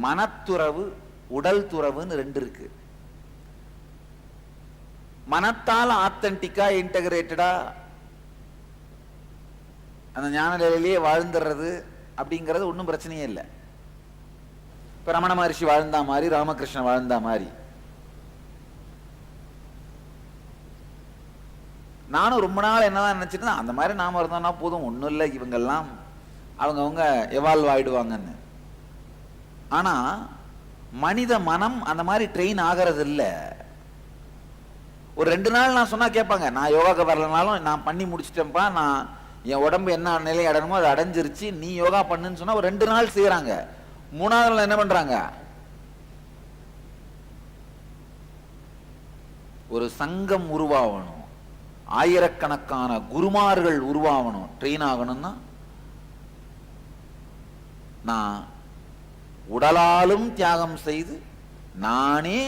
மனத்துறவு உடல் துறவுன்னு ரெண்டு இருக்கு. மனத்தால் ஆத்தன்டிக்கா இன்டகிரேட்டடா அந்த ஞான நிலையிலேயே வாழ்ந்துடுறது அப்படிங்கிறது ஒன்றும் பிரச்சனையே இல்லை. இப்ப ரமண மகர்ஷி வாழ்ந்தா மாதிரி, ராமகிருஷ்ணன் வாழ்ந்தா மாதிரி, நானும் ரொம்ப நாள் என்னதான் நினைச்சிட்டு அந்த மாதிரி நாம இருந்தோம்னா போதும், ஒன்றும் இல்லை, இவங்கெல்லாம் அவங்க எவால்வ் ஆயிடுவாங்கன்னு. ஆனா மனித மனம் அந்த மாதிரி ட்ரெயின் ஆகிறது இல்லை. ஒரு 2 நாள் நான் சொன்னா கேட்பாங்க, நான் யோகாக்கு வரலனாலும் நான் பண்ணி முடிச்சிட்டேன்ப்பா, நான் என் உடம்பு என்ன நிலை அடையணுமோ அது அடைஞ்சிருச்சு, நீ யோகா பண்ணுன்னு சொன்னா ஒரு 2 நாள் செய்யறாங்க. 3வது நாள் என்ன பண்றாங்க? ஒரு சங்கம் உருவாகணும், ஆயிரக்கணக்கான குருமார்கள் உருவாகணும், ட்ரெயின் ஆகணும்னா நான் உடலாலும் தியாகம் செய்து நானே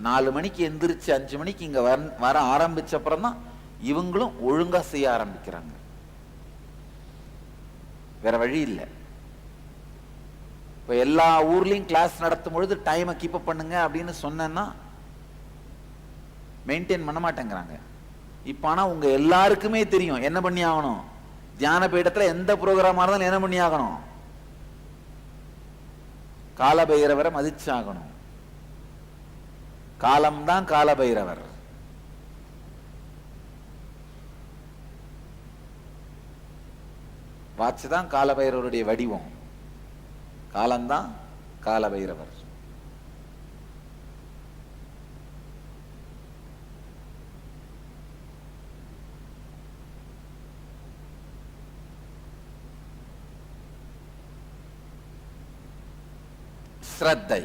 4 மணிக்கு எந்திரிச்சு 5 மணிக்கு இங்க வர ஆரம்பிச்ச அப்புறம் தான் இவங்களும் ஒழுங்கா செய்ய ஆரம்பிக்கிறாங்க. வேற வழி இல்லை. இப்ப எல்லா ஊர்லயும் கிளாஸ் நடத்தும் பொழுது டைமை கீப் அப் பண்ணுங்க அப்படின்னு சொன்னா மெயின்டைன் பண்ண மாட்டேங்கிறாங்க. இப்ப ஆனா உங்க எல்லாருக்குமே தெரியும் என்ன பண்ணி ஆகணும். தியான பீடத்துல எந்த ப்ரோக்ராமா இருந்தாலும் என்ன பண்ணி ஆகணும்? காலபைரவரை மதிச்சாகணும். காலம்தான் காலபைரவர். வாட்ச் தான் காலபைரவருடைய வடிவம், காலம்தான் காலபைரவர். ஸ்ரத்தை.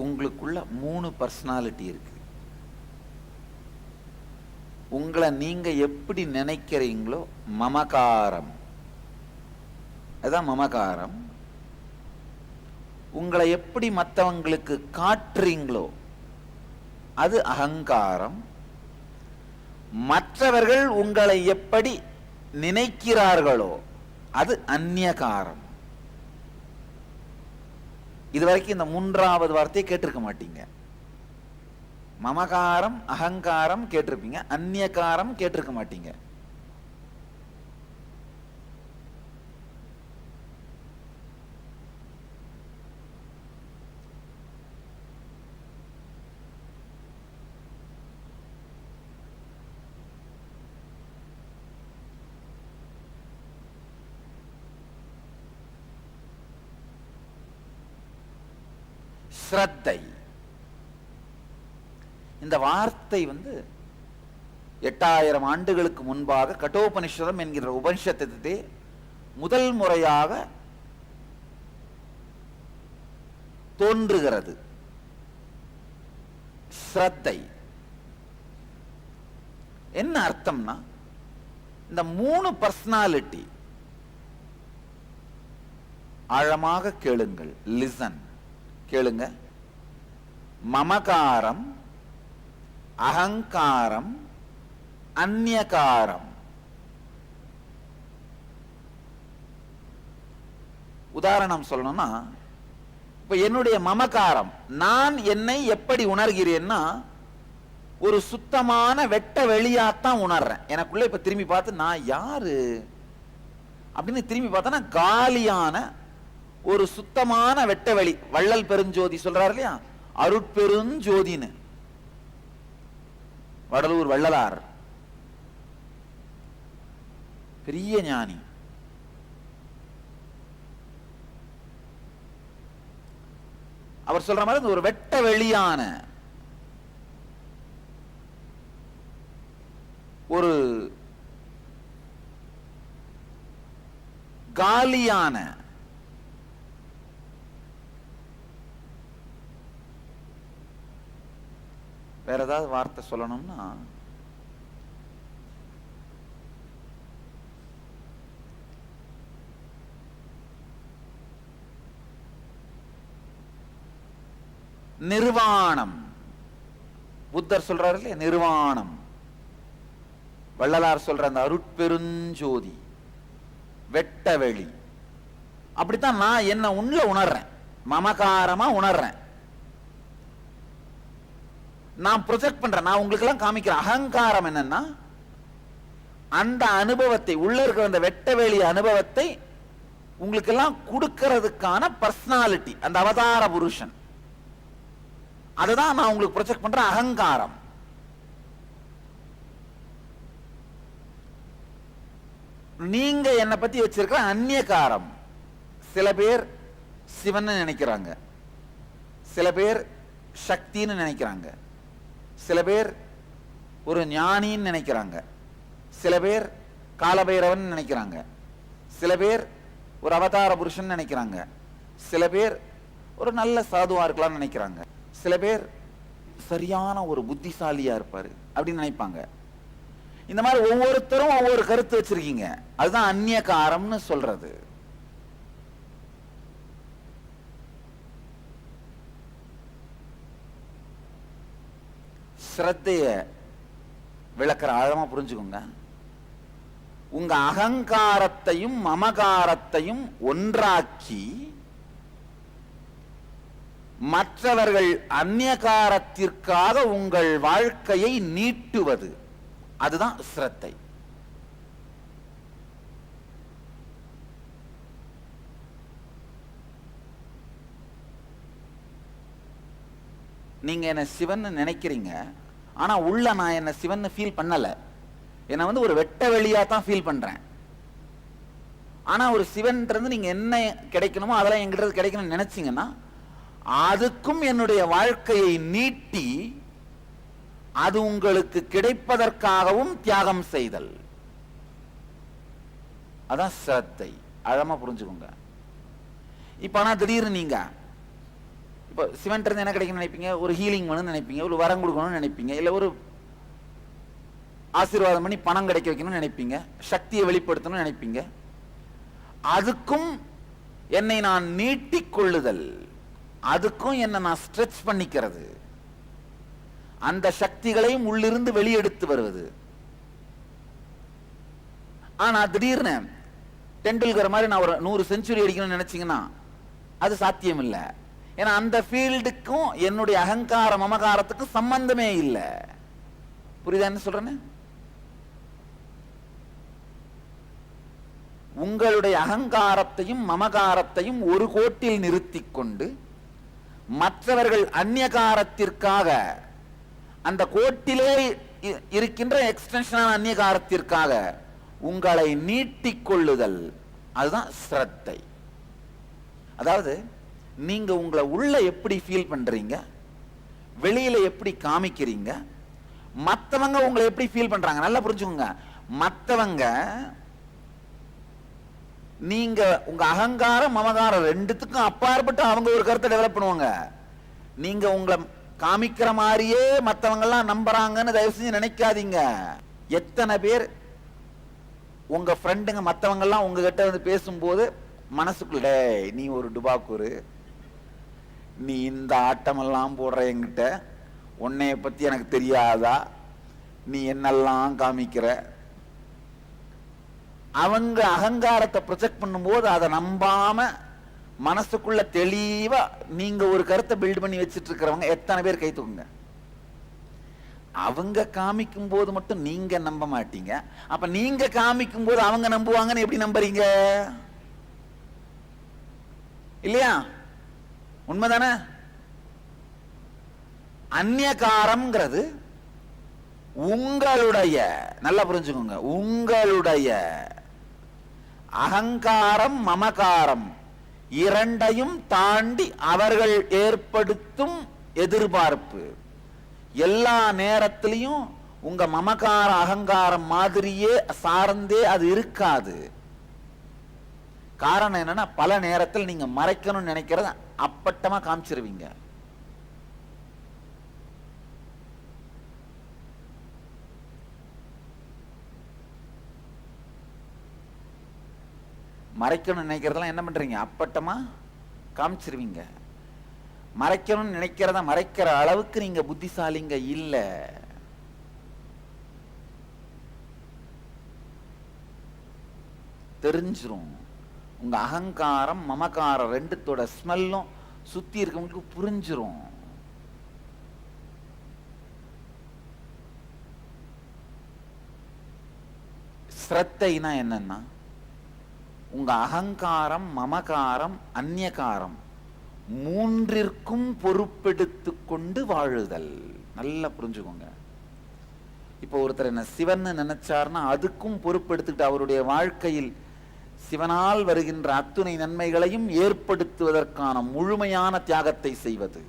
உங்களுக்குள்ள 3 பர்சனாலிட்டி இருக்கு. உங்களை நீங்க எப்படி நினைக்கிறீங்களோ மமகாரம், அதான் மமகாரம். உங்களை எப்படி மற்றவங்களுக்கு காட்டுறீங்களோ அது அகங்காரம். மற்றவர்கள் உங்களை எப்படி நினைக்கிறார்களோ அது அந்நியகாரம். இதுவரைக்கும் இந்த 3வது வார்த்தையை கேட்டிருக்க மாட்டீங்க. மமகாரம் அகங்காரம் கேட்டிருப்பீங்க, அந்நியகாரம் கேட்டிருக்க மாட்டீங்க. ஸ்ரத்தை இந்த வார்த்தை 8000 ஆண்டுகளுக்கு முன்பாக கட்டோபனிஷதம் என்கிற உபனிஷத்தை முதல் முறையாக தோன்றுகிறது. ஸ்ரத்தை என்ன அர்த்தம்னா, இந்த 3 பர்சனாலிட்டி ஆழமாக கேளுங்கள், லிசன், கேளுங்க. மமகாரம், அகங்காரம், அந்நியகாரம். உதாரணம் சொல்லணும்னா, இப்ப என்னுடைய மமகாரம், நான் என்னை எப்படி உணர்கிறேன்னா ஒரு சுத்தமான வெட்ட வெளியாத்தான் உணர்றேன். எனக்குள்ள இப்ப திரும்பி பார்த்து நான் யாரு அப்படின்னு திரும்பி பார்த்தா காலியான ஒரு சுத்தமான வெட்ட வெளி. வள்ளல் பெருஞ்சோதி சொல்றாரு இல்லையா, அருட்பெருஞ்சோதின்னு. வடலூர் வள்ளலார் பெரிய ஞானி. அவர் சொல்ற மாதிரி ஒரு வெட்ட வெளியான ஒரு காலியான வேற ஏதாவது வார்த்தை சொல்லணும்னா நிர்வாணம். புத்தர் சொல்றாரு இல்லையா நிர்வாணம். வள்ளலார் சொல்ற அந்த அருட்பெருஞ்சோதி, வெட்டவெளி. அப்படித்தான் நான் என்ன உள்ள உணர்றேன், மமகாரமா உணர்றேன். நான் ப்ரொஜெக்ட் பண்றேன், நான் உங்களுக்கு எல்லாம் காமிக்கிறேன். அகங்காரம் என்னன்னா, அந்த அனுபவத்தை, உள்ள இருக்கிற அந்த வெட்ட வேலி அனுபவத்தை உங்களுக்கு எல்லாம் கொடுக்கிறதுக்கான பர்சனாலிட்டி, அந்த அவதார புருஷன். அதுதான் நான் உங்களுக்கு ப்ரொஜெக்ட் பண்ற அகங்காரம். நீங்க என்னை பத்தி வச்சிருக்கிற அந்நியகாரம். சில பேர் சிவன் நினைக்கிறாங்க, சில பேர் சக்தின்னு நினைக்கிறாங்க, சில பேர் ஒரு ஞானின்னு நினைக்கிறாங்க, சில பேர் காலபைரவன் நினைக்கிறாங்க, சில பேர் ஒரு அவதார புருஷன் நினைக்கிறாங்க, சில பேர் ஒரு நல்ல சாதுவா இருக்கலாம்னு நினைக்கிறாங்க, சில பேர் சரியான ஒரு புத்திசாலியா இருப்பாரு அப்படின்னு நினைப்பாங்க. இந்த மாதிரி ஒவ்வொருத்தரும் ஒவ்வொரு கருத்து வச்சிருக்கீங்க. அதுதான் அந்நியகாரம்னு சொல்றது. ஸ்ரத்தைய விளக்குற ஆழமா புரிஞ்சுக்கோங்க. உங்க அகங்காரத்தையும் மமகாரத்தையும் ஒன்றாக்கி மற்றவர்கள் அந்நியகாரத்திற்காக உங்கள் வாழ்க்கையை நீட்டுவது, அதுதான் ஸ்ரத்தை. நீங்க என்ன சிவன் நினைக்கிறீங்க, ஆனா உள்ள நான் என்ன சிவன் ஃபீல் பண்ணல. என்ன ஒரு வெட்ட வெளியா தான் ஃபீல் பண்றேன். ஆனா ஒரு சிவன்றது நீங்க என்ன கிடைக்கணுமோ அதெல்லாம் என்கிட்ட கிடைக்கணும்னு நினைச்சீங்கன்னா, அதுக்கும் என்னுடைய வாழ்க்கையை நீட்டி அது உங்களுக்கு கிடைப்பதற்காகவும் தியாகம் செய்தல், அதான் ஸ்ரத்தை. ஆழமா புரிஞ்சுக்கோங்க. இப்ப ஆனா திடீர்னு நீங்க இப்ப சிவன் இருந்து என்ன கிடைக்கணும்னு நினைப்பீங்க, ஒரு ஹீலிங் வேணும்னு நினைப்பீங்க, ஒரு வரம் கொடுக்கணும்னு நினைப்பீங்க, இல்ல ஒரு ஆசீர்வாதம் பண்ணி பணம் கிடைக்க வைக்கணும்னு நினைப்பீங்க, சக்தியை வெளிப்படுத்தணும்னு நினைப்பீங்க. அதுக்கும் என்னை நான் நீட்டிக் கொள்ளுதல், அதுக்கும் என்ன நான் ஸ்ட்ரெச் பண்ணிக்கிறது, அந்த சக்திகளையும் உள்ளிருந்து வெளியெடுத்து வருவது. ஆனா திடீர்னு டெண்டுல்கர் மாதிரி நான் ஒரு 100 செஞ்சுரி அடிக்கணும்னு நினைச்சீங்கன்னா அது சாத்தியம் இல்லை. ஏன்னா அந்த ஃபீல்டுக்கும் என்னுடைய அகங்கார மமகாரத்துக்கும் சம்பந்தமே இல்லை. புரியுதா என்ன சொல்றேன்னு? உங்களுடைய அகங்காரத்தையும் மமகாரத்தையும் ஒரு கோட்டில் நிறுத்தி கொண்டு மற்றவர்கள் அந்நியகாரத்திற்காக, அந்த கோட்டிலே இருக்கின்ற எக்ஸ்டென்ஷனான அந்நியகாரத்திற்காக உங்களை நீட்டிக் கொள்ளுதல், அதுதான் ஸ்ரத்தை. அதாவது நீங்க உங்களை உள்ள எப்படி ஃபீல் பண்றீங்க, வெளியில எப்படி காமிக்கிறீங்க, மற்றவங்க உங்களை எப்படி ஃபீல் பண்றாங்க, நல்லா புரிஞ்சுக்கோங்க. மற்றவங்க நீங்க உங்க அகங்காரம் மமகாரம் ரெண்டுத்துக்கும் அப்பாற்பட்டு அவங்க ஒரு கருத்தை டெவலப் பண்ணுவாங்க. நீங்க உங்களை காமிக்கிற மாதிரியே மற்றவங்க எல்லாம் நம்புறாங்கன்னு தயவு செஞ்சு நினைக்காதீங்க. எத்தனை பேர் உங்க ஃப்ரெண்டுங்க மற்றவங்க எல்லாம் உங்ககிட்ட வந்து பேசும்போது மனசுக்குள்ள, நீ ஒரு டுபாக்கூரு, நீ இந்த ஆட்டமெல்லாம் போடுற, என்கிட்ட உன்னைய பத்தி எனக்கு தெரியாதா, நீ என்னெல்லாம் காமிக்கிற, அவங்க அகங்காரத்தை ப்ரொஜெக்ட் பண்ணும்போது அதை நம்பாம மனசுக்குள்ள தெளிவா நீங்க ஒரு கருத்தை பில்ட் பண்ணி வச்சிட்டு இருக்கிறவங்க எத்தனை பேர் கை தூக்குங்க. அவங்க காமிக்கும் போது மட்டும் நீங்க நம்ப மாட்டீங்க. அப்ப நீங்க காமிக்கும் போது அவங்க நம்புவாங்கன்னு எப்படி நம்புறீங்க? இல்லையா? உண்மைதானே? அந்நியகாரம்ங்கிறது உங்களுடைய, நல்லா புரிஞ்சுக்கோங்க, உங்களுடைய அகங்காரம் மமகாரம் இரண்டையும் தாண்டி அவர்கள் ஏற்படுத்தும் எதிர்பார்ப்பு. எல்லா நேரத்திலையும் உங்க மமகார அகங்காரம் மாதிரியே சார்ந்தே அது இருக்காது. காரணம் என்னன்னா, பல நேரத்தில் நீங்க மறைக்கணும்னு நினைக்கிறத அப்பட்டமா காமிச்சிருவீங்க. மறைக்கணும்னு நினைக்கிறதெல்லாம் என்ன பண்றீங்க, அப்பட்டமா காமிச்சிருவீங்க. மறைக்கணும்னு நினைக்கிறத மறைக்கிற அளவுக்கு நீங்க புத்திசாலிங்க இல்ல. தெரிஞ்சிரும். உங்க அகங்காரம் மமகாரம் ரெண்டுத்தோட ஸ்மெல்லும் சுத்தி இருக்கவங்களுக்கு புரிஞ்சிரும். ஸ்ரத்தைனா என்னன்னா, உங்க அகங்காரம் மமகாரம் அந்நியகாரம் மூன்றிற்கும் பொறுப்பெடுத்து கொண்டு வாழுதல். நல்லா புரிஞ்சுக்கோங்க. இப்போ ஒருத்தர் என்ன சிவன் நினைச்சார்னா அதுக்கும் பொறுப்பெடுத்துக்கிட்டு அவருடைய வாழ்க்கையில் சிவனால் வருகின்ற அத்துணை நன்மைகளையும் ஏற்படுத்துவதற்கான முழுமையான தியாகத்தை செய்வது.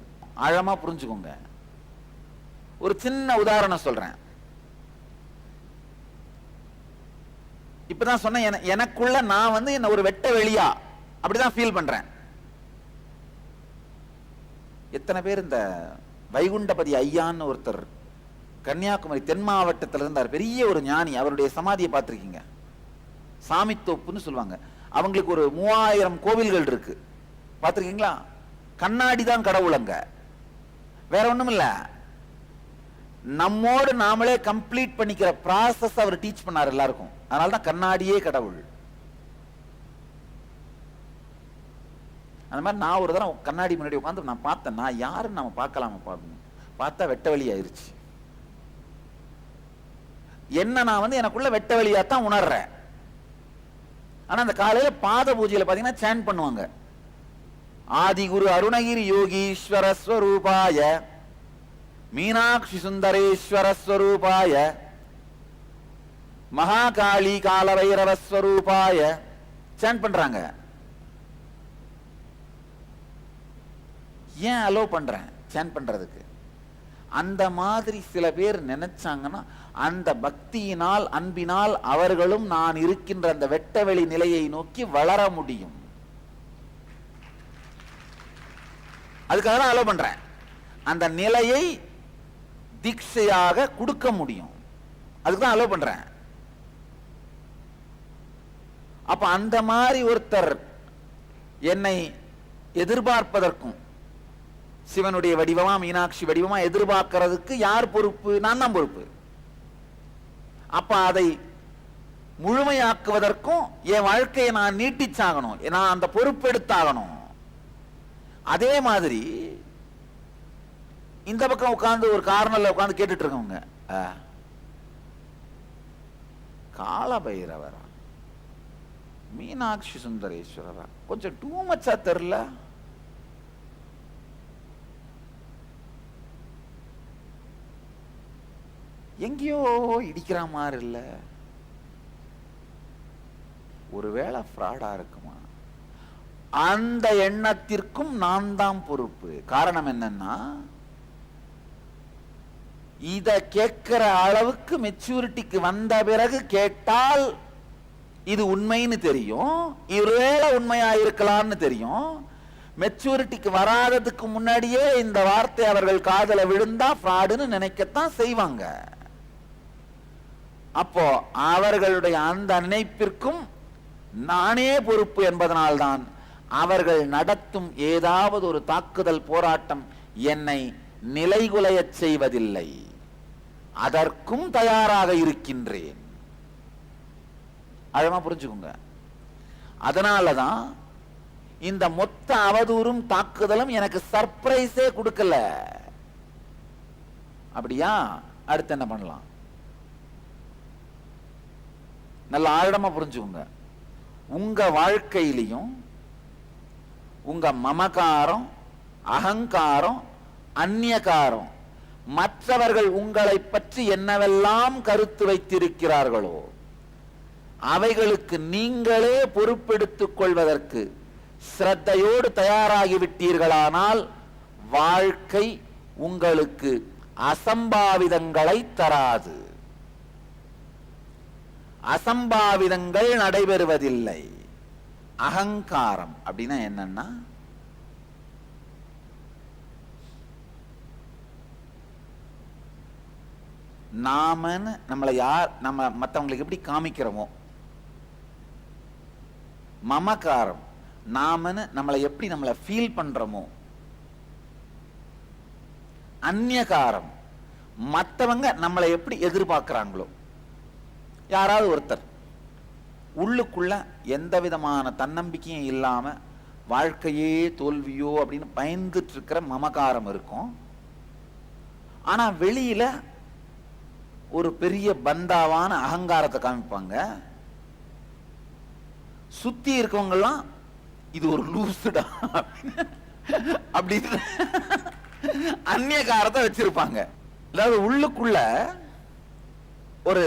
ஆழமா புரிஞ்சுக்கோங்க. ஒரு சின்ன உதாரணம் சொல்றேன். இப்பதான் சொன்ன, எனக்குள்ள நான் என்ன ஒரு வெட்ட வெளியா அப்படிதான் ஃபீல் பண்றேன். எத்தனை பேர் இந்த வைகுண்டபதி ஐயான்னு ஒருத்தர் கன்னியாகுமரி தென் மாவட்டத்தில் இருந்தார், பெரிய ஒரு ஞானி. அவருடைய சமாதியை பார்த்திருக்கீங்க? சாமித்தோப்புன்னு சொல்லுவாங்க. அவங்களுக்கு ஒரு 3000 கோவில்கள் இருக்கு, பார்த்திருக்கீங்களா? கண்ணாடி தான் கடவுள் அங்க, வேற ஒண்ணும் இல்ல. நம்மோடு நாமளே கம்ப்ளீட் பண்ணிக்கிற ப்ராசஸ் அவர் டீச் பண்ணார் எல்லாருக்கும். அதனாலதான் கண்ணாடியே கடவுள். அந்த மாதிரி நான் ஒரு தடவை கண்ணாடி முன்னாடி உட்காந்து நான் பார்த்தேன், நான் யாருன்னு நம்ம பார்க்கலாமா பார்க்கணும், பார்த்தா வெட்ட வெளி ஆயிருச்சு. என்ன நான் எனக்குள்ள வெட்ட வெளியாத்தான் உணர்றேன். ஆனா அந்த காலையில பாத பூஜையில பாத்தீங்கன்னா சேன் பண்ணுவாங்க, ஆதிகுரு அருணகிரி யோகீஸ்வர ஸ்வரூபாய மீனாட்சி சுந்தரேஸ்வர ஸ்வரூபாய மகாகாளி காலவைரவ ஸ்வரூபாய சேன் பண்றாங்க. ஏன் அலோ பண்றேன் சேன் பண்றதுக்கு? அந்த மாதிரி சில பேர் நினைச்சாங்கன்னா அந்த பக்தியினால் அன்பினால் அவர்களும் நான் இருக்கின்ற அந்த வெட்டவெளி நிலையை நோக்கி வளர முடியும். அதுக்காக தான் அலோ பண்றேன். அந்த நிலையை தீட்சையாக கொடுக்க முடியும், அதுக்கு தான் அலோ பண்றேன். அப்ப அந்த மாதிரி ஒருத்தர் என்னை எதிர்பார்ப்பதற்கும் சிவனுடைய வடிவமா மீனாட்சி வடிவமா எதிர்பார்க்கிறதுக்கு யார் பொறுப்பு? நான் தான் பொறுப்பு. அப்ப அதை முழுமையாக்குவதற்கும் என் வாழ்க்கையை நான் நீட்டிச்சாகணும், நான் அந்த பொறுப்பெடுத்தாகணும். அதே மாதிரி இந்த பக்கம் உட்கார்ந்து ஒரு கார்னர்ல உட்கார்ந்து கேட்டுட்டு இருக்கவங்க, காலபைரவரா மீனாட்சி சுந்தரேஸ்வரரா கொஞ்சம் டூ மச்சா தெரியல, எங்கேயோ இடிக்கிற மாதிரி இல்ல, ஒருவேளை ஃப்ராடா இருக்குமா? அந்த எண்ணத்திற்கும் நான் தான் பொறுப்பு. காரணம் என்னன்னா, இத கேட்கிற அளவுக்கு மெச்சூரிட்டிக்கு வந்த பிறகு கேட்டால் இது உண்மைன்னு தெரியும், ஒருவேளை உண்மையா இருக்கலாம்னு தெரியும். மெச்சூரிட்டிக்கு வராததுக்கு முன்னாடியே இந்த வார்த்தை அவர்கள் காதல விழுந்தா ஃப்ராடுன்னு நினைக்கத்தான் செய்வாங்க. அப்போ அவர்களுடைய அந்த நினைப்பிற்கும் நானே பொறுப்பு என்பதனால்தான் அவர்கள் நடத்தும் ஏதாவது ஒரு தாக்குதல் போராட்டம் என்னை நிலைகுலையச் செய்வதில்லை, அதற்கும் தயாராக இருக்கின்றேன். ஆழமா புரிஞ்சுக்கோங்க. அதனாலதான் இந்த மொத்த அவதூறும் தாக்குதலும் எனக்கு சர்ப்ரைஸே கொடுக்கல. அப்படியா? அடுத்து என்ன பண்ணலாம்? நல்ல ஆழமா புரிஞ்சுக்கோங்க. உங்க வாழ்க்கையிலையும் உங்க மமகாரம் அகங்காரம் அந்நியகாரம் மற்றவர்கள் உங்களை பற்றி என்னவெல்லாம் கருத்து வைத்திருக்கிறார்களோ அவைகளுக்கு நீங்களே பொறுப்பெடுத்துக் கொள்வதற்கு ஸ்ரத்தையோடு தயாராகிவிட்டீர்களானால் வாழ்க்கை உங்களுக்கு அசம்பாவிதங்களை தராது. அசம்பாவிதங்கள் நடைபெறுவதில்லை. அகங்காரம் அப்படின்னா என்னன்னா, நாமன்னு நம்மளை நம்ம மற்றவங்களுக்கு எப்படி காமிக்கிறோமோ, மமகாரம் நாமன்னு நம்மளை எப்படி நம்மளை ஃபீல் பண்றோமோ, அந்நியகாரம் மற்றவங்க நம்மளை எப்படி எதிர்பார்க்கிறாங்களோ, யாராவது ஒருத்தர் உள்ளுக்குள்ள எந்த விதமான தன்னம்பிக்கையும் இல்லாம வாழ்க்கையே தோல்வியோ அப்படின்னு பயந்துட்டு இருக்கிற மமகாரம் இருக்கும். ஆனா வெளியில ஒரு பெரிய பந்தாவான அகங்காரத்தை காமிப்பாங்க. சுத்தி இருக்கவங்க எல்லாம் இது ஒரு லூசுடா அப்படின்னு அந்நியகாரத்தை வச்சிருப்பாங்க. அதாவது உள்ளுக்குள்ள ஒரு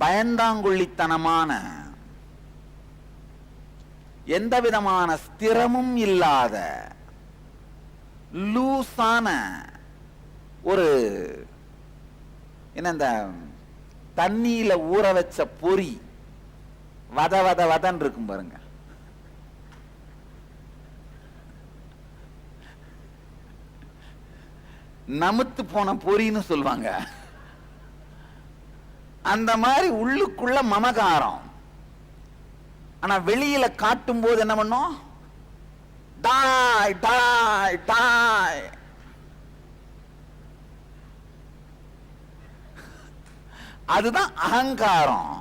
பயந்தாங்குள்ளித்தனமான எந்த விதமான ஸ்திரமும் இல்லாத லூசான ஒரு என்ன, இந்த தண்ணியில ஊற வச்ச பொறி வத வத வதன் இருக்கும் பாருங்க. நமுத்து போன பொறின்னு சொல்லுவாங்க. அந்த மாதிரி உள்ளுக்குள்ள மமகாரம். ஆனா வெளியில காட்டும் போது என்ன பண்ணும்? டாய் டாய் டாய். அதுதான் அகங்காரம்.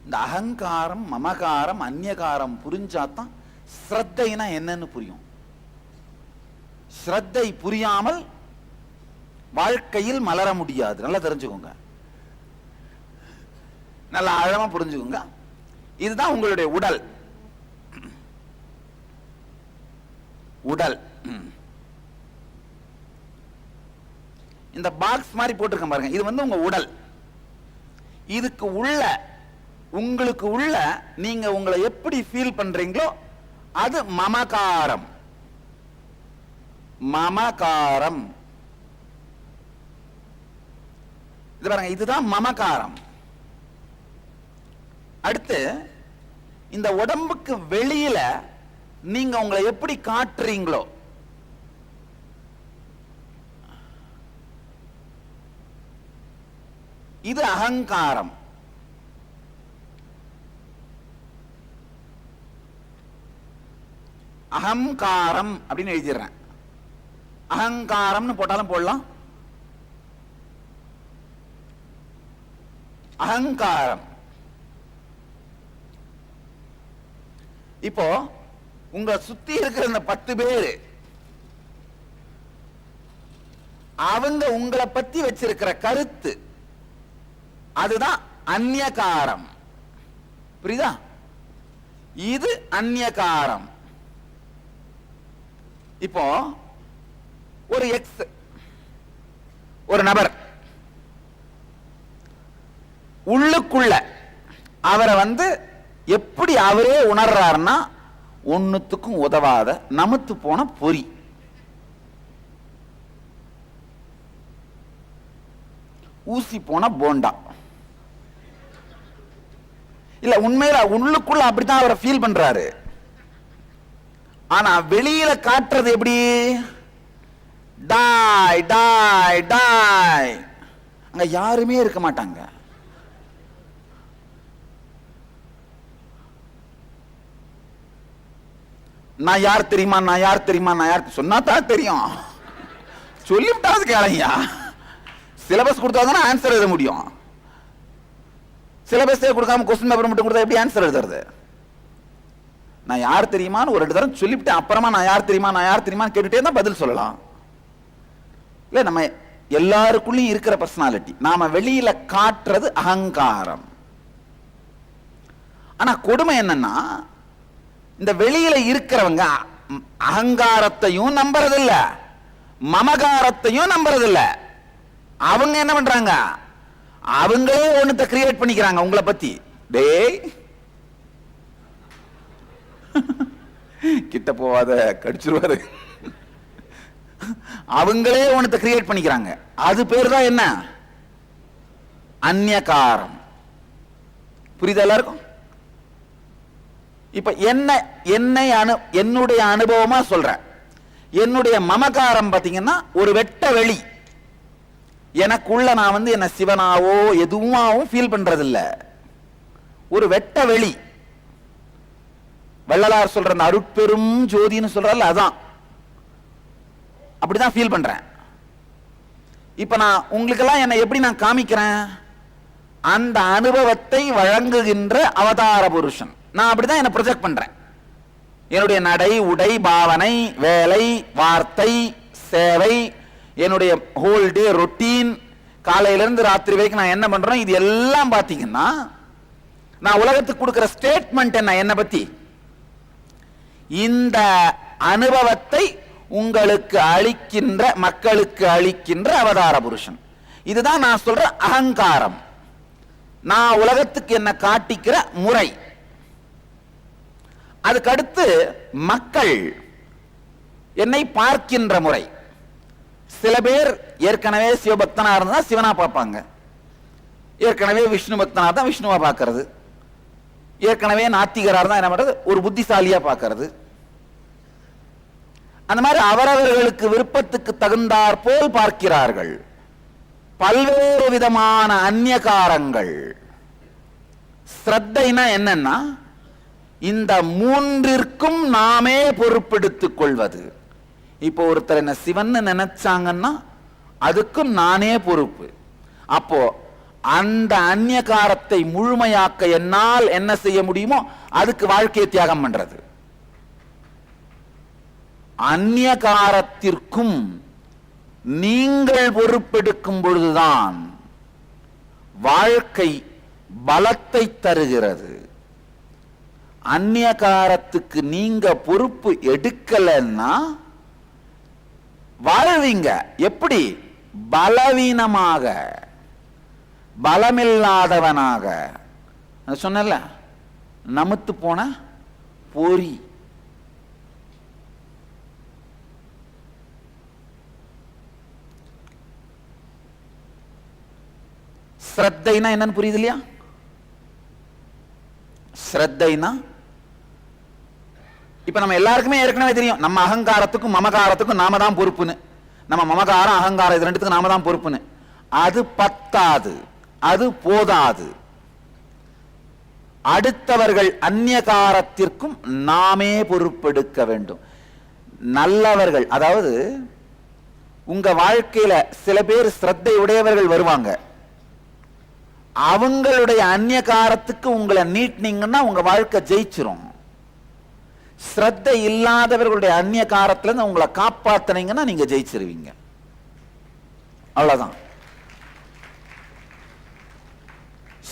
இந்த அகங்காரம், மமகாரம், அந்நியகாரம் புரிஞ்சாதான் ஸ்ரத்தைனா என்னன்னு புரியும். ஸ்ரத்தை புரியாமல் வாழ்க்கையில் மலர முடியாது. நல்லா தெரிஞ்சுக்கோங்க, நல்லா ஆழமா புரிஞ்சுக்கோங்க. இதுதான் உங்களுடைய உடல். உடல் இந்த பாக்ஸ் மாதிரி போட்டிருக்க பாருங்க, இது வந்து உங்க உடல். இதுக்கு உள்ள, உங்களுக்கு உள்ள நீங்க உங்களை எப்படி ஃபீல் பண்றீங்களோ அது மமகாரம். மமகாரம் இது பாருங்க, இதுதான் மமகாரம். அடுத்து இந்த உடம்புக்கு வெளியில நீங்க உங்களை எப்படி காட்டுறீங்களோ இது அகங்காரம். அகங்காரம் அப்படின்னு எழுதிடுறேன். அகங்காரம்னு போட்டாலும் போடலாம். அகங்காரம். இப்போ உங்க சுத்தி இருக்கிற இந்த 10 பேரு அவங்க உங்களை பத்தி வச்சிருக்கிற கருத்து அதுதான் அந்நியகாரம். புரியுதா? இது அந்நியகாரம். இப்போ ஒரு எக்ஸ், ஒரு நபர் உள்ளுக்குள்ள அவரை வந்து எப்படி அவரே உணர்றாருன்னா ஒண்ணுத்துக்கும் உதவாத நமுத்து போன பொறி. ஊசி போன போண்டா. இல்ல, உண்மையில உள்ளுக்குள்ள அப்படித்தான் அவரை ஃபீல் பண்றாரு. ஆனா வெளியில காட்டுறது எப்படி? டாய் டாய் டாய். அங்க யாருமே இருக்க மாட்டாங்க. நான் யார் தெரியுமா, நான் யார் தெரியுமா, நான் யார் சொன்னா தான் தெரியும். சொல்லிவிட்டாது கேளையா. சிலபஸ் கொடுத்தாதானே ஆன்சர் எழுத முடியும். சிலபஸே கொடுக்காம கொஸ்டின் பேப்பர் மட்டும் கொடுத்தா எப்படி ஆன்சர் எழுதுறது? நான் யார் தெரியுமான்னு ஒரு 2 தடவை சொல்லிவிட்டு அப்புறமா நான் யார் தெரியுமா, நான் யார் தெரியுமான்னு கேட்டுட்டே தான் பதில் சொல்லலாம். இல்ல, நம்ம எல்லாருக்குள்ளயும் இருக்கிற பர்சனாலிட்டி நாம வெளியில காட்டுறது அகங்காரம். ஆனா கொடுமை என்னன்னா, இந்த வெளியில இருக்கிறவங்க அகங்காரத்தையும் நம்புறதில்ல, மமகாரத்தையும் நம்புறதில்ல. அவங்க என்ன பண்றாங்க? அவங்களே ஒண்ணுத்த கிரியேட் பண்ணிக்கிறாங்க உங்களை பத்தி. டேய் கிட்ட போவாத, கடிச்சிருவாரு. அவங்களே ஒண்ணுத்த கிரியேட் பண்ணிக்கிறாங்க. அது பேர் தான் என்ன? அந்நியகாரம். புரியுதா எல்லாருக்கும்? இப்ப என்னுடைய அனுபவமா சொல்றேன். என்னுடைய மமகாரம் பாத்தீங்கன்னா ஒரு வெட்ட வெளி. எனக்குள்ள நான் வந்து என்ன சிவனாவோ எதுவாவும் ஃபீல் பண்றதில்ல. ஒரு வெட்ட வெளி. வள்ளலார் சொல்ற அந்த அருட்பெரும் ஜோதின்னு சொல்றல, அதான் அப்படிதான் ஃபீல் பண்றேன். இப்ப நான் உங்களுக்கெல்லாம் என்ன எப்படி நான் காமிக்கிறேன்? அந்த அனுபவத்தை வழங்குகின்ற அவதார புருஷன். நான் அப்படிதான் என்ன ப்ரொஜெக்ட் பண்றேன். என்னுடைய நடை, உடை, பாவனை, வேலை, வார்த்தை, சேவை, என்னுடைய ஹோல் டே ரொட்டீன், காலையிலிருந்து ராத்திரி வரைக்கும் நான் என்ன பண்றேன், இது எல்லாம் பாத்தீங்கன்னா நான் உலகத்துக்கு கொடுக்கிற ஸ்டேட்மெண்ட் என்ன, என்ன பத்தி? இந்த அனுபவத்தை உங்களுக்கு அளிக்கின்ற, மக்களுக்கு அளிக்கின்ற அவதார புருஷன். இதுதான் நான் சொல்ற அகங்காரம். நான் உலகத்துக்கு என்ன காட்டிக்கிற முறை. அதுக்கடுத்து மக்கள் என்னை பார்க்கின்ற முறை. சில பேர் ஏற்கனவே சிவபக்தனா இருந்தா சிவனா பார்ப்பாங்க, ஏற்கனவே விஷ்ணு பக்தனா தான் விஷ்ணுவா பார்க்கறது, ஏற்கனவே நாத்திகரா இருந்தா என்ன பண்றது, ஒரு புத்திசாலியா பார்க்கறது. அந்த மாதிரி அவரவர்களுக்கு விருப்பத்துக்கு தகுந்தாற் போல் பார்க்கிறார்கள். பல்வேறு விதமான அந்நியகாரங்கள். ஸ்ரத்தைனா என்னன்னா, இந்த மூன்றிற்கும் நாமே பொறுப்பெடுத்துக் கொள்வது. இப்போ ஒருத்தர் என்ன சிவன் நினைச்சாங்கன்னா அதுக்கும் நானே பொறுப்பு. அப்போ அந்த அந்நியகாரத்தை முழுமையாக்க என்னால் என்ன செய்ய முடியுமோ அதுக்கு வாழ்க்கையை தியாகம் பண்றது. அந்நியகாரத்திற்கும் நீங்கள் பொறுப்பெடுக்கும் பொழுதுதான் வாழ்க்கை பலத்தை தருகிறது. அந்நியகாரத்துக்கு நீங்க பொறுப்பு எடுக்கலன்னா வாழ்வீங்க எப்படி? பலவீனமாக, பலமில்லாதவனாக. சொன்னல, நமுத்து போன போரி. ஸ்ரத்தைனா என்னன்னு புரியுது இல்லையா? ஸ்ரத்தைனா இப்ப நம்ம எல்லாருக்குமே ஏற்கனவே தெரியும், நம்ம அகங்காரத்துக்கும் மமகாரத்துக்கும் நாம தான் பொறுப்புன்னு. நம்ம மமகாரம் அகங்காரம் இது ரெண்டுத்துக்கும் நாம தான் பொறுப்புன்னு. அது பத்தாது, அது போதாது. அடுத்தவர்கள் அந்நியகாரத்திற்கும் நாமே பொறுப்பெடுக்க வேண்டும். நல்லவர்கள், அதாவது உங்க வாழ்க்கையில சில பேர் ஸ்ரத்தை உடையவர்கள் வருவாங்க. அவங்களுடைய அந்நியகாரத்துக்கு உங்களை நீட்டினீங்கன்னா உங்க வாழ்க்கை ஜெயிச்சிரும். ஸ்ரத்தை இல்லாதவர்களுடைய அந்நியகாரத்துல இருந்து உங்களை காப்பாத்தினீங்கன்னா நீங்க ஜெயிச்சிருவீங்க. அவ்வளவுதான்.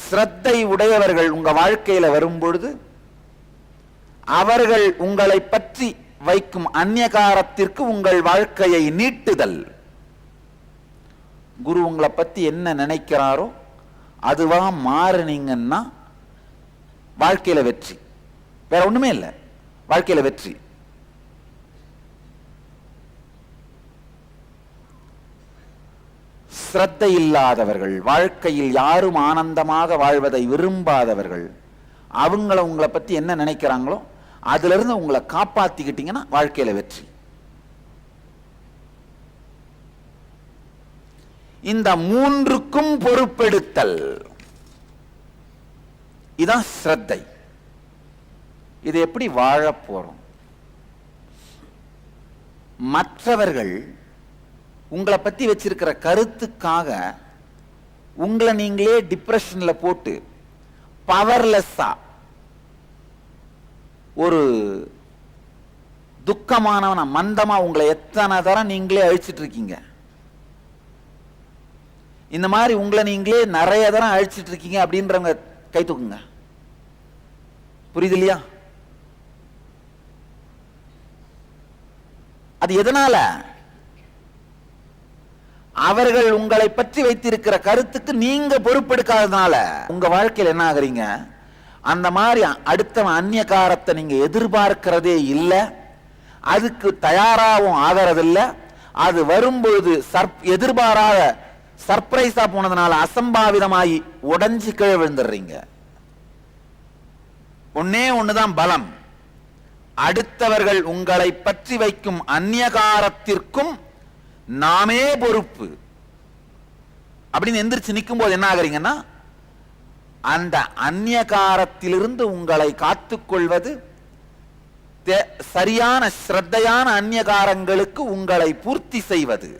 ஸ்ரத்தை உடையவர்கள் உங்க வாழ்க்கையில வரும்பொழுது அவர்கள் உங்களை பற்றி வைக்கும் அந்நியகாரத்திற்கு உங்கள் வாழ்க்கையை நீட்டுதல். குரு உங்களை பத்தி என்ன நினைக்கிறாரோ அதுவா மாறுனீங்கன்னா வாழ்க்கையில வெற்றி. வேற ஒண்ணுமே இல்லை, வாழ்க்கையில வெற்றி. ஸ்ரத்தை இல்லாதவர்கள், வாழ்க்கையில் யாரும் ஆனந்தமாக வாழ்வதை விரும்பாதவர்கள், அவங்கள உங்களை பத்தி என்ன நினைக்கிறாங்களோ அதுல இருந்து உங்களை காப்பாத்திக்கிட்டீங்கன்னா வாழ்க்கையில வெற்றி. இந்த மூன்றுக்கும் பொறுப்பெடுத்தல், இதான் ஸ்ரத்தை. இது எப்படி வாழ போறோம்? மற்றவர்கள் உங்களை பத்தி வச்சிருக்கிற கருத்துக்காக உங்களை நீங்களே டிப்ரெஷன்ல போட்டு பவர்லெஸ்ஸா ஒரு துக்கமானவன மந்தமா உங்களை எத்தனை தரம் நீங்களே அழிச்சிட்டு இருக்கீங்க. இந்த மாதிரி உங்களை நீங்களே நிறைய தரம் அழிச்சிட்டு இருக்கீங்க அப்படின்றவங்க கை தூக்குங்க. புரியுது இல்லையா? அது எதனால? அவர்கள் உங்களை பற்றி வைத்திருக்கிற கருத்துக்கு நீங்க பொறுப்பெடுக்காததுனால உங்க வாழ்க்கையில் என்ன ஆகுறீங்க? அந்த மாதிரி அடுத்தவன் அந்நியகாரத்தை நீங்க எதிர்பார்க்கிறதே இல்லை, அதுக்கு தயாராகவும் ஆகிறதில்லை. அது வரும்போது எதிர்பாராத சர்ப்ரைஸா போனதுனால அசம்பாவிதமாயி உடைஞ்சு கீழே விழுந்துடுறீங்க. ஒன்னே ஒண்ணுதான் பலம். அடுத்தவர்கள் உங்களை பற்றி வைக்கும் அந்நியகாரத்திற்கும் நாமே பொறுப்பு அப்படின்னு எந்திரிச்சு நிற்கும் போது என்ன ஆகுறீங்கன்னா, அந்த அந்நியகாரத்திலிருந்து உங்களை காத்துக்கொள்வது, சரியான ஸ்ரத்தையான அந்நியகாரங்களுக்கு உங்களை பூர்த்தி செய்வது.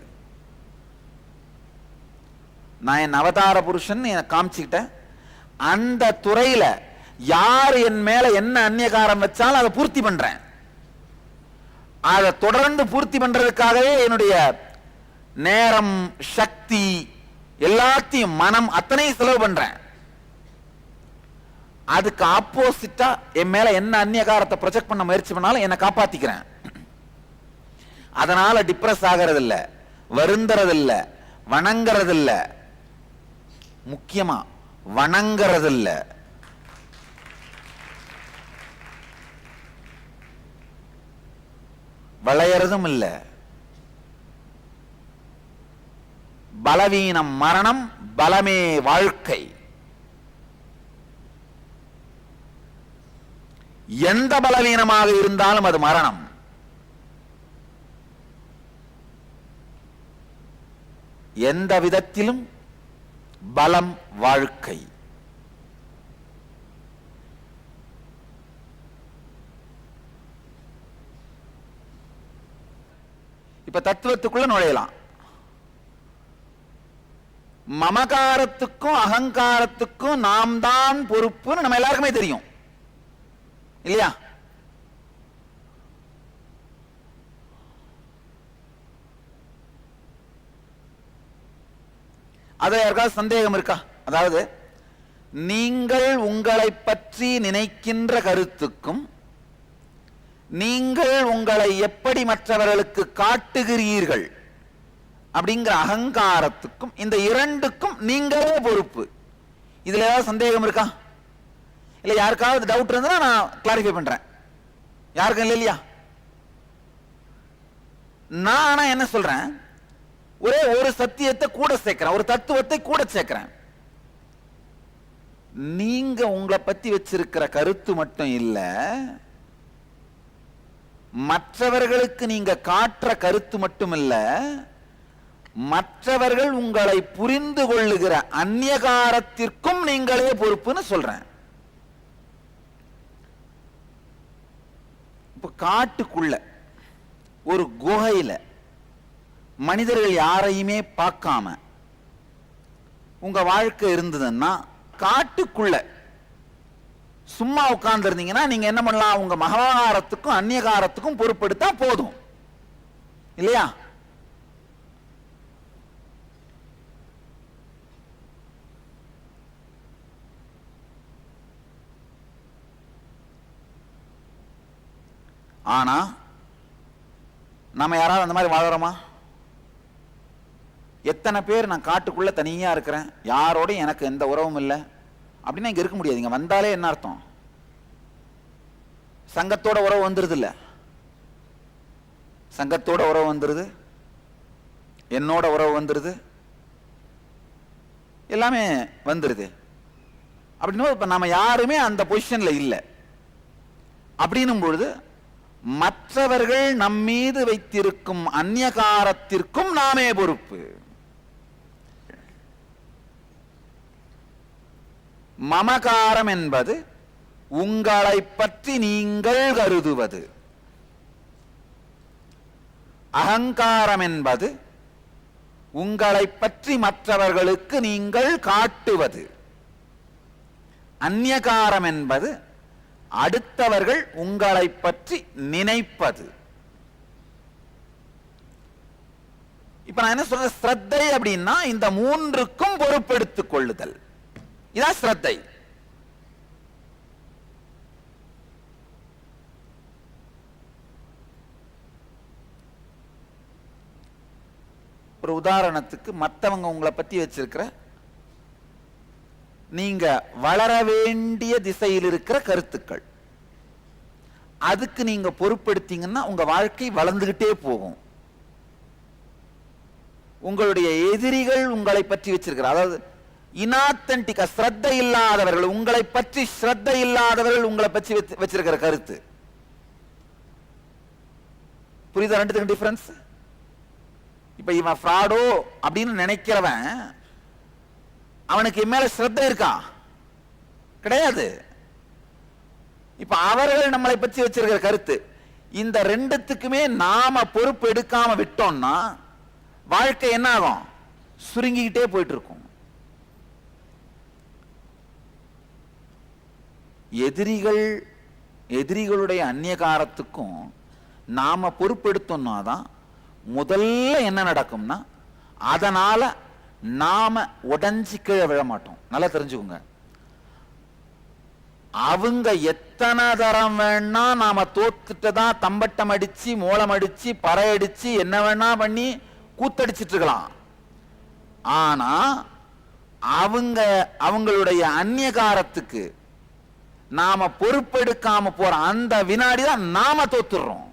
நான் என் அவதார புருஷன் காமிச்சுக்கிட்டேன், அந்த துறையில யார் என் மேல என்ன அந்நியகாரம் வச்சாலும் அதை பூர்த்தி பண்றேன். அதை தொடர்ந்து பூர்த்தி பண்றதுக்காகவே என்னுடைய நேரம், சக்தி, எல்லாத்தையும், மனம் அத்தனையும் செலவு பண்றேன். அதுக்கு ஆப்போசிட்டா என் மேல என்ன அந்நியகாரத்தை ப்ரொஜெக்ட் பண்ண முயற்சி பண்ணாலும் என்னை காப்பாத்திக்கிறேன். அதனால டிப்ரெஸ் ஆகிறது இல்ல, வருந்துறது இல்ல, வணங்குறது இல்ல, முக்கியமா வணங்குறது இல்ல. வளையறதும் இல்ல. பலவீனம் மரணம், பலமே வாழ்க்கை. எந்த பலவீனமாக இருந்தாலும் அது மரணம். எந்த விதத்திலும் பலம் வாழ்க்கை. இப்ப தத்துவத்துக்குள்ள நுழையலாம். மமகாரத்துக்கும் அகங்காரத்துக்கும் நாம் தான் பொறுப்புன்னு நம்ம எல்லாருக்குமே தெரியும் இல்லையா? அது யாருக்காவது சந்தேகம் இருக்கா? அதாவது நீங்கள் உங்களை பற்றி நினைக்கின்ற கருத்துக்கும் நீங்கள் உங்களை எப்படி மற்றவர்களுக்கு காட்டுகிறீர்கள் அப்படிங்கிற அகங்காரத்துக்கும், இந்த இரண்டுக்கும் நீங்களே பொறுப்பு. இதுல ஏதாவது சந்தேகம் இருக்கா? இல்ல யாருக்காவது டவுட் இருந்தா நான் கிளாரிஃபை பண்றேன். யாருக்கும் இல்லை இல்லையா? நான் ஆனா என்ன சொல்றேன், ஒரே ஒரு சத்தியத்தை கூட சேர்க்கிறேன், ஒரு தத்துவத்தை கூட சேர்க்கிறேன். நீங்க உங்களை பத்தி வச்சிருக்கிற கருத்து மட்டும் இல்ல, மற்றவர்களுக்கு நீங்க காட்டுற கருத்து மட்டும் இல்ல, மற்றவர்கள் உங்களை புரிந்து கொள்ளுகிற அந்நியகாரத்திற்கும் நீங்களே பொறுப்புன்னு சொல்றேன். இப்ப காட்டுக்குள்ள ஒரு குகையில மனிதர்கள் யாரையுமே பார்க்காம உங்க வாழ்க்கை இருந்ததுன்னா, காட்டுக்குள்ள சும்மா உட்கார்ந்து இருந்தீங்கன்னா நீங்க என்ன பண்ணலாம், உங்க மகாகாரத்துக்கும் அந்நியகாரத்துக்கும் பொறுப்பெடுத்தா போதும் இல்லையா? ஆனா நம்ம யாராவது அந்த மாதிரி வாழறோமா? எத்தனை பேர் நான் காட்டுக்குள்ள தனியா இருக்கிறேன், யாரோடையும் எனக்கு எந்த உறவும் இல்லை அப்படின்னா இங்க இருக்க முடியாது. இங்க வந்தாலே என்ன அர்த்தம்? சங்கத்தோட உறவு வந்துருது இல்ல, சங்கத்தோட உறவு வந்துருது, என்னோட உறவு வந்துருது, எல்லாமே வந்துருது. அப்படின்னு இப்ப நாம யாருமே அந்த பொசிஷன்ல இல்லை. அப்படின்னும் பொழுது மற்றவர்கள் நம்மீது வைத்திருக்கும் அந்நியகாரத்திற்கும் நாமே பொறுப்பு. மமகாரம் என்பது உங்களை பற்றி நீங்கள் கருதுவது, அகங்காரம் என்பது உங்களை பற்றி மற்றவர்களுக்கு நீங்கள் காட்டுவது, அந்நியகாரம் என்பது அடுத்தவர்கள் உங்களை பற்றி நினைப்பது. இப்ப நான் என்ன சொல்றேன், ஸ்ரத்தை அப்படின்னா இந்த மூன்றுக்கும் பொறுப்பெடுத்துக் கொள்ளுதல், இதான் ஸ்ரத்தை. ஒரு உதாரணத்துக்கு, மற்றவங்க உங்களை பத்தி வச்சிருக்கிற நீங்க வளர வேண்டிய திசையில் இருக்கிற கருத்துக்கள், அதுக்கு நீங்க பொறுப்பெடுத்தீங்கன்னா உங்க வாழ்க்கை வளர்ந்துகிட்டே போகும். உங்களுடைய எதிரிகள் உங்களை பற்றி வச்சிருக்கிற, அதாவது இனாத்தன்டிக்கா ஸ்ரத்தை இல்லாதவர்கள், உங்களை பற்றி ஸ்ரத்தை இல்லாதவர்கள் உங்களை பற்றி வச்சிருக்கிற கருத்து, புரியுதா? ரெண்டுத்துக்கு டிஃபரன்ஸ். இப்ப இவன் ஃப்ராடோ அப்படின்னு நினைக்கிறவன், அவனுக்கு மேல ஸ்ரத்தை இருக்கா? கிடையாது. இப்ப அவர்கள் நம்மளை பற்றி வச்சிருக்கிற கருத்து, இந்த ரெண்டுத்துக்குமே நாம பொறுப்பு எடுக்காம விட்டோம்னா வாழ்க்கை என்ன ஆகும்? சுருங்கிக்கிட்டே போயிட்டு இருக்கும். எதிரிகளுடைய அந்நியகாரத்துக்கும் நாம பொறுப்பெடுத்தோம்னா தான் முதல்ல என்ன நடக்கும்னா, அதனால நாம உடஞ்சி கீழே விழ மாட்டோம். நல்லா தெரிஞ்சுக்கோங்க. அவங்க எத்தனை தரம் வேணா நாம தோத்துட்டதா தம்பட்டம் அடிச்சு, மூலம் அடிச்சு, பறை அடிச்சு, என்ன வேணா பண்ணி கூத்தடிச்சிட்டு இருக்கலாம். ஆனா அவங்களுடைய அந்நியகாரத்துக்கு நாம பொறுப்பெடுக்காம போற அந்த வினாடி தான் நாம தோத்துறோம்.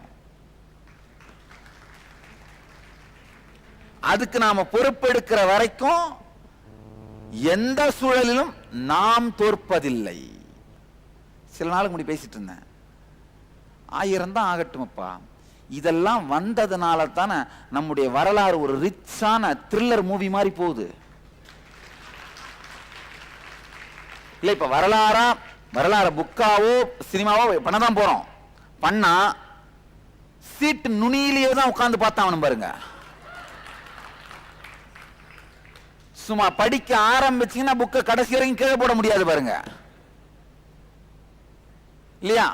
அதுக்கு நாம பொறுப்பெடுக்கிற வரைக்கும் எந்த சூழலிலும் நாம் தோற்பதில்லை. சில நாளுக்கு முன்னாடி பேசிட்டு இருந்தேன், 1000 தான் ஆகட்டும்ப்பா, இதெல்லாம் வந்ததுனால தானே நம்முடைய வரலாறு ஒரு ரிச்சான த்ரில்லர் மூவி மாதிரி போகுது. இல்ல இப்ப வரலாறு புக்காவோ சினிமாவோ பண்ணதான் போறோம். பண்ணா சீட்டு நுனியிலேயே தான் உட்கார்ந்து பார்த்தாவணும் பாருங்க. சும்மா படிக்க ஆரம்பிச்சீங்கன்னா புக்க கடைசி வரைக்கும் கீழே போட முடியாது பாருங்க, இல்லையா?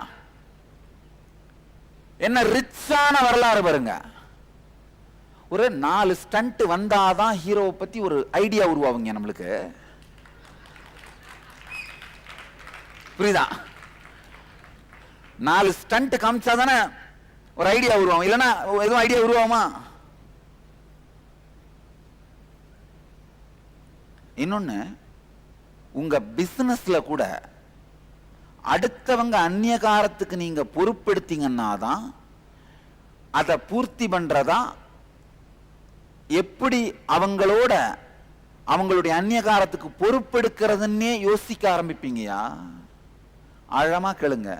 என்ன ரிச்சான வரலாறு பாருங்க. ஒரு 4 ஸ்டண்ட் வந்தாதான் ஹீரோவை பத்தி ஒரு ஐடியா உருவாகுங்க நம்மளுக்கு. புரியுதா? 4 ஸ்டண்ட் காமிச்சாதானே ஒரு ஐடியா உருவாகும், இல்லைன்னா எதுவும் ஐடியா உருவாகுமா? இன்னொன்னு, உங்க பிசினஸ்ல கூட அடுத்தவங்க அந்நியகாரத்துக்கு நீங்க பொறுப்பெடுத்தீங்கன்னா தான் அதை பூர்த்தி பண்றதா, எப்படி அவங்களுடைய அந்நியகாரத்துக்கு பொறுப்பெடுக்கிறதுன்னே யோசிக்க ஆரம்பிப்பீங்கயா. ஆழமா கேளுங்க.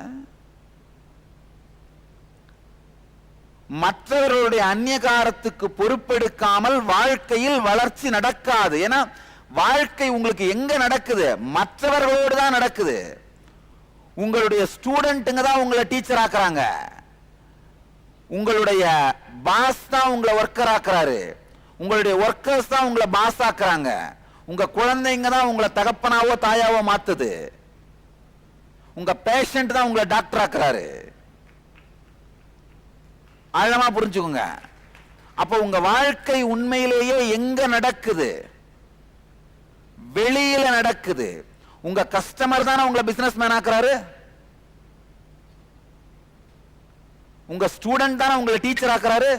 மற்றவர்களுடைய அந்நியகாரத்துக்கு பொறுப்பெடுக்காமல் வாழ்க்கையில் வளர்ச்சி நடக்காது. ஏன்னா வாழ்க்கை உங்களுக்கு எங்க நடக்குது? மற்றவர்களோடு தான் நடக்குது. உங்களுடைய ஸ்டூடெண்ட்டுங்க தான் உங்களை டீச்சர் ஆக்குறாங்க, உங்களுடைய பாஸ் தான் உங்களை ஒர்க்கர் ஆக்குறாரு, உங்களுடைய ஒர்க்கர்ஸ் தான் உங்களை பாஸ் ஆக்குறாங்க, உங்க குழந்தைங்க தான் உங்களை தகப்பனாவோ தாயாவோ மாத்துது, உங்க பேஷண்ட் தான் உங்களை டாக்டர் ஆக்குறாரு. ஆழமா புரிஞ்சுக்கோங்க. அப்ப உங்க வாழ்க்கை உண்மையிலேயே எங்க நடக்குது? வெளியில நடக்குது. உங்க கஸ்டமர் தானே உங்களை பிசினஸ் மேன் ஆக்குறாரு, உங்க ஸ்டூடெண்ட் தானே உங்களை டீச்சர் ஆக்குறாரு,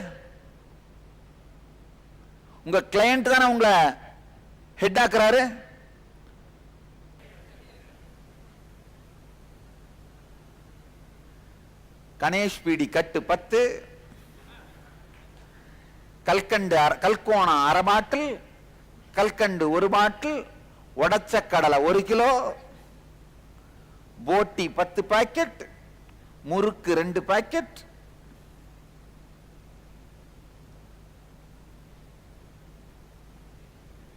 உங்க கிளையண்ட் தானே உங்களை ஹெட் ஆக்குறாரு. கணேஷ் பீடி கட்டு 10, கல்கோணம் 1/2 பாட்டில், கல்கண்டு 1 பாட்டில், உடச்ச கடலை 1 கிலோ, போட்டி 10 பாக்கெட், முறுக்கு 2 பாக்கெட்,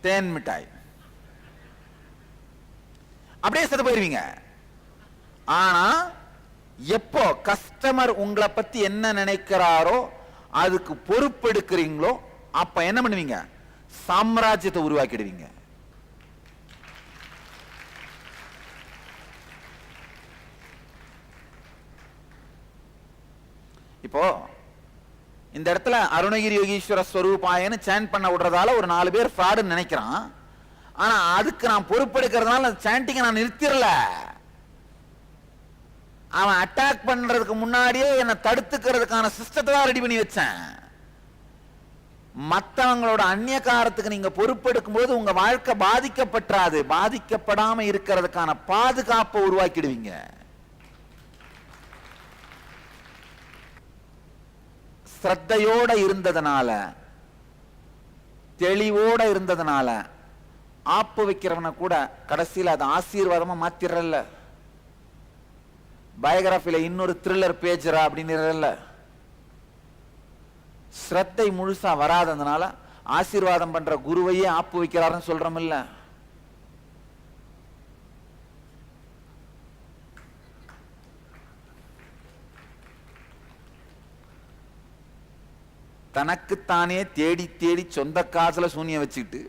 தேன் மிட்டாய். அப்படியே செத்து போயிருவீங்க. ஆனா எப்போ கஸ்டமர் உங்களை பத்தி என்ன நினைக்கிறாரோ அதுக்கு பொறுப்பெடுக்கிறீங்களோ அப்ப என்ன பண்ணுவீங்க? சாம்ராஜ்யத்தை உருவாக்கிடுவீங்க. இப்போ இந்த இடத்துல அருணகிரி யோகீஸ்வர ஸ்வரூபாயன்னு சாண்ட் பண்ண விடுறதால ஒரு 4 பேர் ஃப்ராடுன்னு நினைக்கிறான். ஆனா அதுக்கு நான் பொறுப்பெடுக்கிறதுனால சாண்டிங்க நான் நிறுத்திடல. அவன் அட்டாக் பண்றதுக்கு முன்னாடியே என்னை தடுத்துக்கிறதுக்கான சிஸ்டத்தை தான் ரெடி பண்ணி வச்சேன். மற்றவங்களோட அந்நியகாரத்துக்கு நீங்க பொறுப்பெடுக்கும் போது உங்க வாழ்க்கை பாதிக்கப்படாது. பாதிக்கப்படாம இருக்கிறதுக்கான பாதுகாப்பை உருவாக்கிடுவீங்க. ஸ்ரத்தையோட இருந்ததுனால, தெளிவோட இருந்ததுனால ஆப்பு வைக்கிறவனை கூட கடைசியில் அது ஆசீர்வாதமா மாத்திரல்ல. பயோகிராஃபில இன்னொரு த்ரில்லர் பேஜரா அப்படின்னு ஸ்ரத்தை முழுசா வராததுனால ஆசீர்வாதம் பண்ற குருவையே ஆப்பு வைக்கிறாருன்னு சொல்றோம் இல்ல. தனக்குத்தானே தேடி தேடி சொந்த காசுல சூனியம் வச்சுக்கிட்டு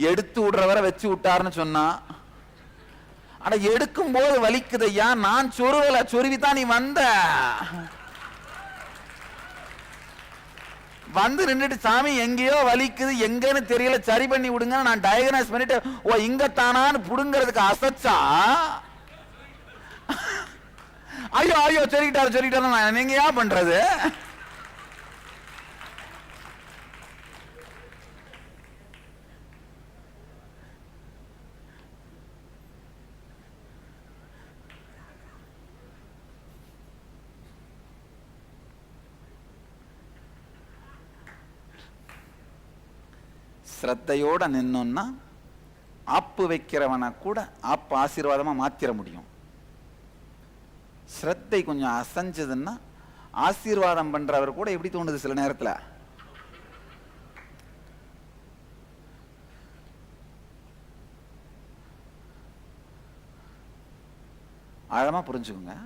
எடுத்து விடுறவரை வச்சு விட்டாருன்னு சொன்னா அட எடுக்கும் போது வலிக்குதையா, நான் சொருவல, சொருவிதான் நீ வந்து நின்றுட்டு சாமி எங்கேயோ வலிக்குது, எங்கன்னு தெரியல, சரி பண்ணி விடுங்க, நான் டயக்னோஸ் பண்ணிட்டு ஓ இங்க தானான்னு புடுங்கிறதுக்கு அசைச்சா, ஐயோ ஐயோ சொல்லிட்டாரு நீங்க ஏன் பண்றது? ஸ்ரத்தையோட நின்னோம்னா ஆப்பு வைக்கிறவனை கூட ஆப்பு ஆசீர்வாதமா மாத்திர முடியும். ஸ்ரத்தை கொஞ்சம் அசைஞ்சதுன்னா ஆசீர்வாதம் பண்றவர் கூட எப்படி தோணுது சில நேரத்துல, ஆழமா புரிஞ்சுக்குங்க.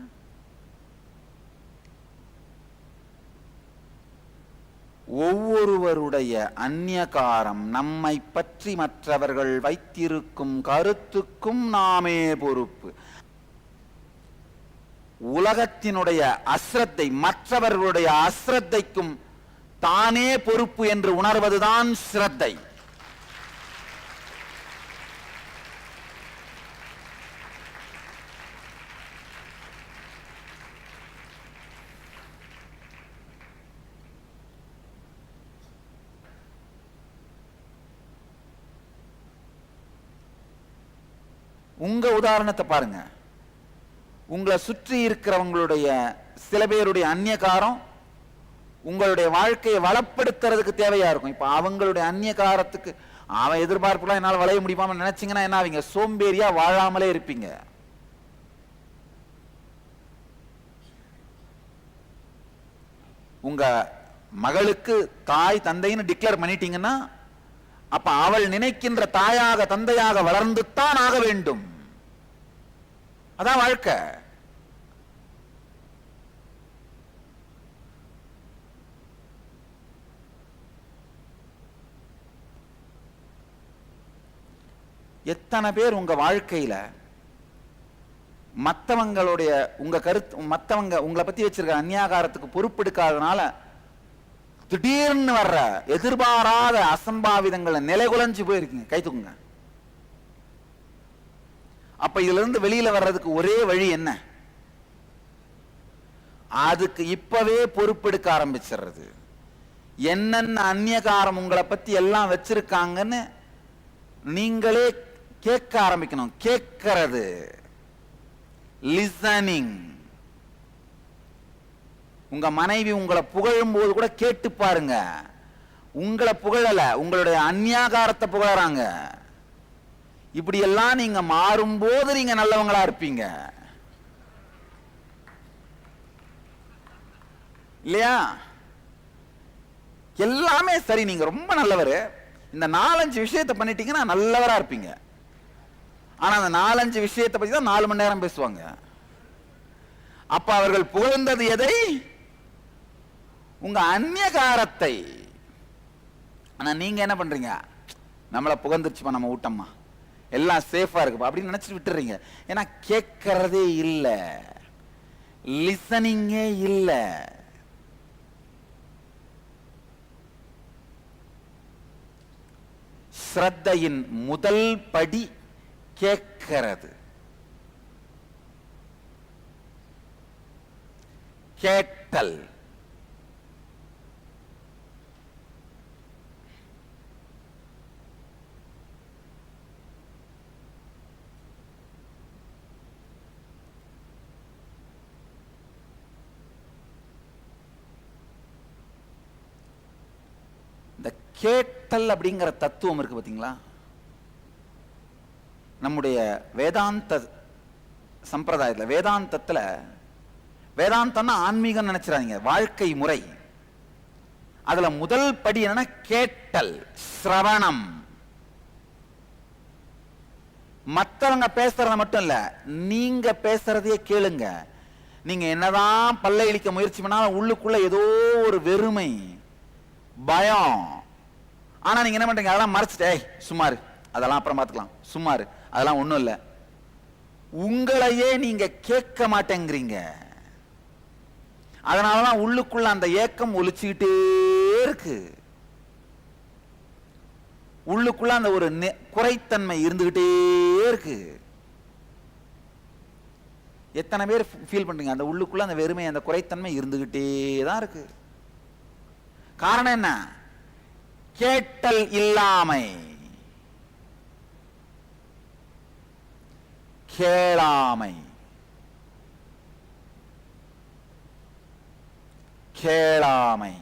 ஒவ்வொருவருடைய அந்நியகாரம் நம்மை பற்றி மற்றவர்கள் வைத்திருக்கும் கருத்துக்கும் நாமே பொறுப்பு. உலகத்தினுடைய அஸ்ரத்தை, மற்றவர்களுடைய அஸ்ரத்தைக்கும் தானே பொறுப்பு என்று உணர்வதுதான் ஸ்ரத்தை. உங்க உதாரணத்தை பாருங்க. உங்களை சுற்றி இருக்கிறவங்களுடைய சில பேருடைய அந்நியகாரம் உங்களுடைய வாழ்க்கையை வளப்படுத்துறதுக்கு தேவையா இருக்கும். இப்ப அவங்களுடைய அந்நியகாரத்துக்கு அவன் எதிர்பார்ப்புலாம் என்னால் வளைய முடியுமா நினைச்சீங்கன்னா என்ன ஆவீங்க? சோம்பேறியா வாழாமலே இருப்பீங்க. உங்க மகளுக்கு தாய் தந்தைன்னு டிக்ளேர் பண்ணிட்டீங்கன்னா அப்ப அவள் நினைக்கின்ற தாயாக தந்தையாக வளர்ந்துத்தான் ஆக வேண்டும். அதான் வாழ்க்கை. எத்தனை பேர் உங்க வாழ்க்கையில மற்றவங்களுடைய உங்க கருத்து, மற்றவங்க உங்களை பத்தி வச்சிருக்க அந்நியாகாரத்துக்கு பொறுப்பெடுக்காதனால திடீர்னு வர்ற எதிர்பாராத அசம்பாவிதங்களை நிலைகுலைஞ்சு போயிருக்கீங்க. கை தூக்குங்க. அப்ப இதுல இருந்து வெளியில வர்றதுக்கு ஒரே வழி என்ன? அதுக்கு இப்பவே பொறுப்பெடுக்க ஆரம்பிச்சிடுறது. என்னென்ன அந்நியகாரம் உங்களை பத்தி எல்லாம் வச்சிருக்காங்கன்னு நீங்களே கேட்க ஆரம்பிக்கணும். கேட்கறது, லிசனிங். உங்க மனைவி உங்களை புகழும் போது கூட கேட்டு பாருங்க. உங்களை புகழல, உங்களுடைய அந்நியாகாரத்தை புகழறாங்க. இப்படி எல்லாம் நீங்க மாறும்போது நீங்க நல்லவங்களா இருப்பீங்க இல்லையா? எல்லாமே சரி, நீங்க ரொம்ப நல்லவர், இந்த 4-5 விஷயத்தை பண்ணிட்டீங்கன்னா நல்லவரா இருப்பீங்க. ஆனா அந்த 4-5 விஷயத்தை பத்தி தான் 4 மணி நேரம் பேசுவாங்க. அப்ப அவர்கள் புகழ்ந்தது எதை? உங்க அந்நியகாரத்தை. ஆனா நீங்க என்ன பண்றீங்க? நம்மளை புகழ்ந்துருச்சுப்பா, நம்ம ஊட்டம்மா, எல்லாம் சேஃபா இருக்குப்பா அப்படின்னு நினைச்சிட்டு விட்டுறீங்க. ஏன்னா கேட்கறதே இல்ல, லிசனிங்கே இல்ல. ஸ்ரத்தையின் முதல் படி கேட்கிறது. கேட்டல். இந்த கேட்டல் அப்படிங்கிற தத்துவம் இருக்கு பாத்தீங்களா? நம்முடைய வேதாந்த சம்பிரதாயத்துல, வேதாந்தத்துல, வேதாந்தம்னா ஆன்மீகம் நினைச்சிடாதீங்க, வாழ்க்கை முறை. அதுல முதல் படி என்னன்னா கேட்டல், சிரவணம். மற்றவங்க பேசுறத மட்டும் இல்ல, நீங்க பேசுறதையே கேளுங்க. நீங்க என்னதான் பல்லை இழிக்க முயற்சி பண்ணாலும் உள்ளுக்குள்ள ஏதோ ஒரு வெறுமை, பயம். ஆனா நீங்க என்ன பண்றீங்க? அதெல்லாம் மறைச்சிட்டே சும்மாரு, அதெல்லாம் அப்புறம் பார்த்துக்கலாம், சும்மாரு, அதெல்லாம் ஒண்ணும் இல்லை. உங்களையே நீங்க கேட்க மாட்டேங்கிறீங்க. அதனாலதான் உள்ளுக்குள்ள அந்த ஏக்கம் ஒலிச்சுக்கிட்டே இருக்கு. உள்ளுக்குள்ள அந்த ஒரு குறைத்தன்மை இருந்துகிட்டே இருக்கு. எத்தனை பேர் ஃபீல் பண்றீங்க? அந்த உள்ளுக்குள்ள அந்த வெறுமை, அந்த குறைத்தன்மை இருந்துகிட்டே தான் இருக்கு. காரணம் என்ன? கேட்டல் இல்லாமை, கேளாமை. கேளாமை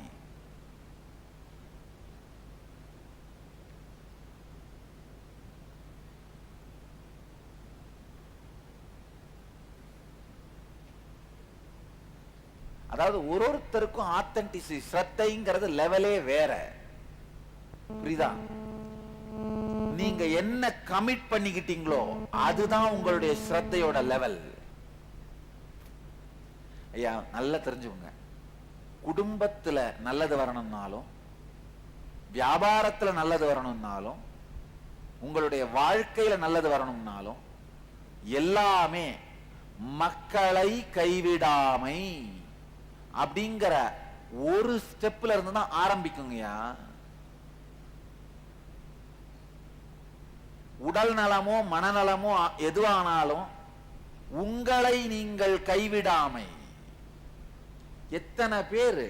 அதாவது ஒருத்தருக்கும் ஆத்தென்டிசிட்டி, ஸ்ரத்தைங்கிறது லெவலே வேற. புரியுதா? நீங்க என்ன கமிட் பண்ணிக்கிட்டீங்களோ அதுதான் உங்களுடைய ஸ்ரத்தையோட லெவல். ஐயா நல்லா தெரிஞ்சுக்கோங்க, குடும்பத்துல நல்லது வரணும்னாலும், வியாபாரத்துல நல்லது வரணும்னாலும், உங்களுடைய வாழ்க்கையில நல்லது வரணும்னாலும் எல்லாமே மக்களை கைவிடாமை அப்படிங்கிற ஒரு ஸ்டெப்ல இருந்து தான் ஆரம்பிக்குங்கய்யா. உடல் நலமோ மனநலமோ எதுவானாலும் உங்களை நீங்கள் கைவிடாமை. எத்தனை பேரு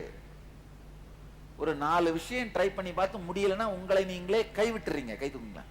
ஒரு 4 விஷயம் ட்ரை பண்ணி பார்த்து முடியலன்னா உங்களை நீங்களே கைவிட்டுறீங்க? கை தூக்குங்களேன்.